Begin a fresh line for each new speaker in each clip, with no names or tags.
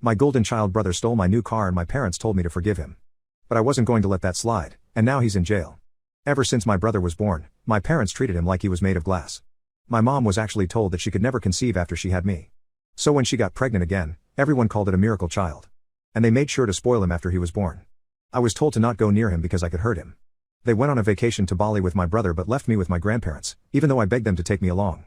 My golden child brother stole my new car and my parents told me to forgive him. But I wasn't going to let that slide, and now he's in jail. Ever since my brother was born, my parents treated him like he was made of glass. My mom was actually told that she could never conceive after she had me. So when she got pregnant again, everyone called it a miracle child. And they made sure to spoil him after he was born. I was told to not go near him because I could hurt him. They went on a vacation to Bali with my brother but left me with my grandparents, even though I begged them to take me along.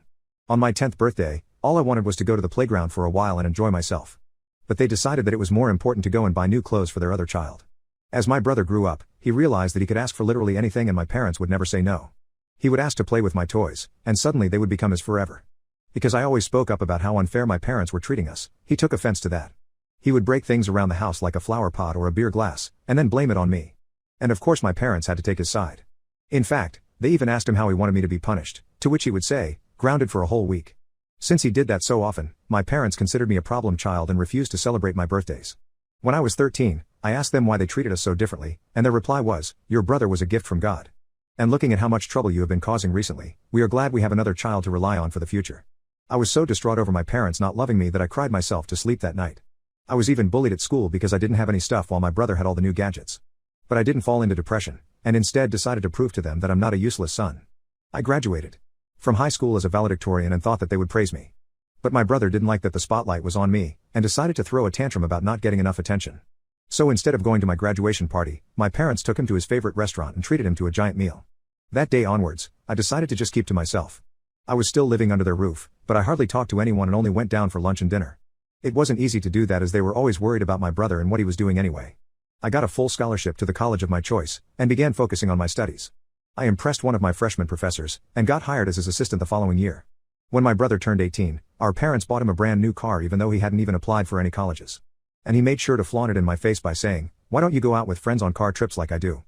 On my 10th birthday, all I wanted was to go to the playground for a while and enjoy myself. But they decided that it was more important to go and buy new clothes for their other child. As my brother grew up, he realized that he could ask for literally anything and my parents would never say no. He would ask to play with my toys, and suddenly they would become his forever. Because I always spoke up about how unfair my parents were treating us, he took offense to that. He would break things around the house like a flower pot or a beer glass, and then blame it on me. And of course my parents had to take his side. In fact, they even asked him how he wanted me to be punished, to which he would say, grounded for a whole week. Since he did that so often, my parents considered me a problem child and refused to celebrate my birthdays. When I was 13, I asked them why they treated us so differently, and their reply was, your brother was a gift from God. And looking at how much trouble you have been causing recently, we are glad we have another child to rely on for the future. I was so distraught over my parents not loving me that I cried myself to sleep that night. I was even bullied at school because I didn't have any stuff while my brother had all the new gadgets. But I didn't fall into depression, and instead decided to prove to them that I'm not a useless son. I graduated from high school as a valedictorian and thought that they would praise me. But my brother didn't like that the spotlight was on me, and decided to throw a tantrum about not getting enough attention. So instead of going to my graduation party, my parents took him to his favorite restaurant and treated him to a giant meal. That day onwards, I decided to just keep to myself. I was still living under their roof, but I hardly talked to anyone and only went down for lunch and dinner. It wasn't easy to do that as they were always worried about my brother and what he was doing anyway. I got a full scholarship to the college of my choice, and began focusing on my studies. I impressed one of my freshman professors, and got hired as his assistant the following year. When my brother turned 18, our parents bought him a brand new car even though he hadn't even applied for any colleges. And he made sure to flaunt it in my face by saying, why don't you go out with friends on car trips like I do?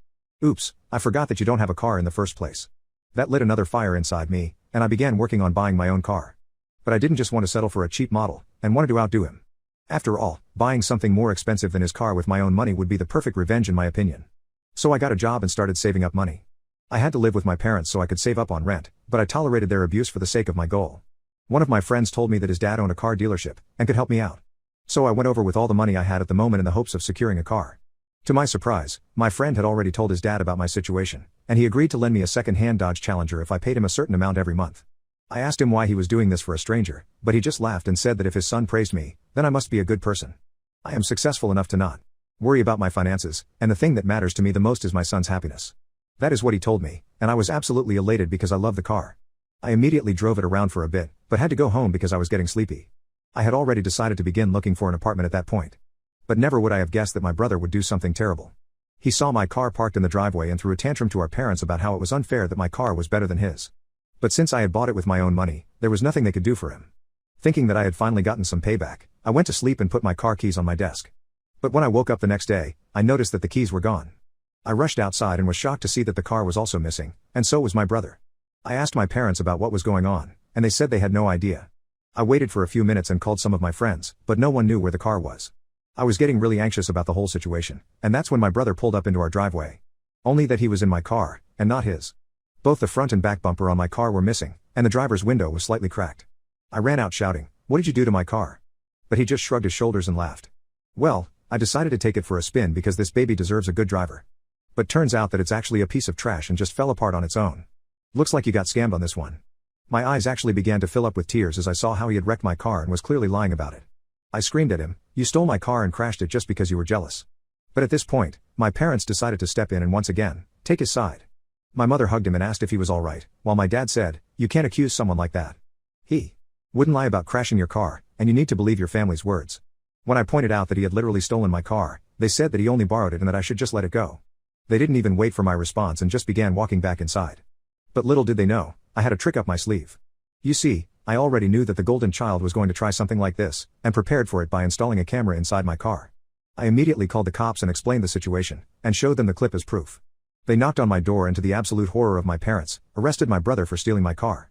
Oops, I forgot that you don't have a car in the first place. That lit another fire inside me, and I began working on buying my own car. But I didn't just want to settle for a cheap model, and wanted to outdo him. After all, buying something more expensive than his car with my own money would be the perfect revenge in my opinion. So I got a job and started saving up money. I had to live with my parents so I could save up on rent, but I tolerated their abuse for the sake of my goal. One of my friends told me that his dad owned a car dealership, and could help me out. So I went over with all the money I had at the moment in the hopes of securing a car. To my surprise, my friend had already told his dad about my situation, and he agreed to lend me a second-hand Dodge Challenger if I paid him a certain amount every month. I asked him why he was doing this for a stranger, but he just laughed and said that if his son praised me, then I must be a good person. I am successful enough to not worry about my finances, and the thing that matters to me the most is my son's happiness. That is what he told me, and I was absolutely elated because I love the car. I immediately drove it around for a bit, but had to go home because I was getting sleepy. I had already decided to begin looking for an apartment at that point. But never would I have guessed that my brother would do something terrible. He saw my car parked in the driveway and threw a tantrum to our parents about how it was unfair that my car was better than his. But since I had bought it with my own money, there was nothing they could do for him. Thinking that I had finally gotten some payback, I went to sleep and put my car keys on my desk. But when I woke up the next day, I noticed that the keys were gone. I rushed outside and was shocked to see that the car was also missing, and so was my brother. I asked my parents about what was going on, and they said they had no idea. I waited for a few minutes and called some of my friends, but no one knew where the car was. I was getting really anxious about the whole situation, and that's when my brother pulled up into our driveway. Only that he was in my car, and not his. Both the front and back bumper on my car were missing, and the driver's window was slightly cracked. I ran out shouting, "What did you do to my car?" But he just shrugged his shoulders and laughed. Well, I decided to take it for a spin because this baby deserves a good driver. But turns out that it's actually a piece of trash and just fell apart on its own. Looks like you got scammed on this one. My eyes actually began to fill up with tears as I saw how he had wrecked my car and was clearly lying about it. I screamed at him, "You stole my car and crashed it just because you were jealous." But at this point, my parents decided to step in and once again, take his side. My mother hugged him and asked if he was alright, while my dad said, "You can't accuse someone like that. He wouldn't lie about crashing your car, and you need to believe your family's words." When I pointed out that he had literally stolen my car, they said that he only borrowed it and that I should just let it go. They didn't even wait for my response and just began walking back inside. But little did they know, I had a trick up my sleeve. You see, I already knew that the golden child was going to try something like this, and prepared for it by installing a camera inside my car. I immediately called the cops and explained the situation, and showed them the clip as proof. They knocked on my door and to the absolute horror of my parents, arrested my brother for stealing my car.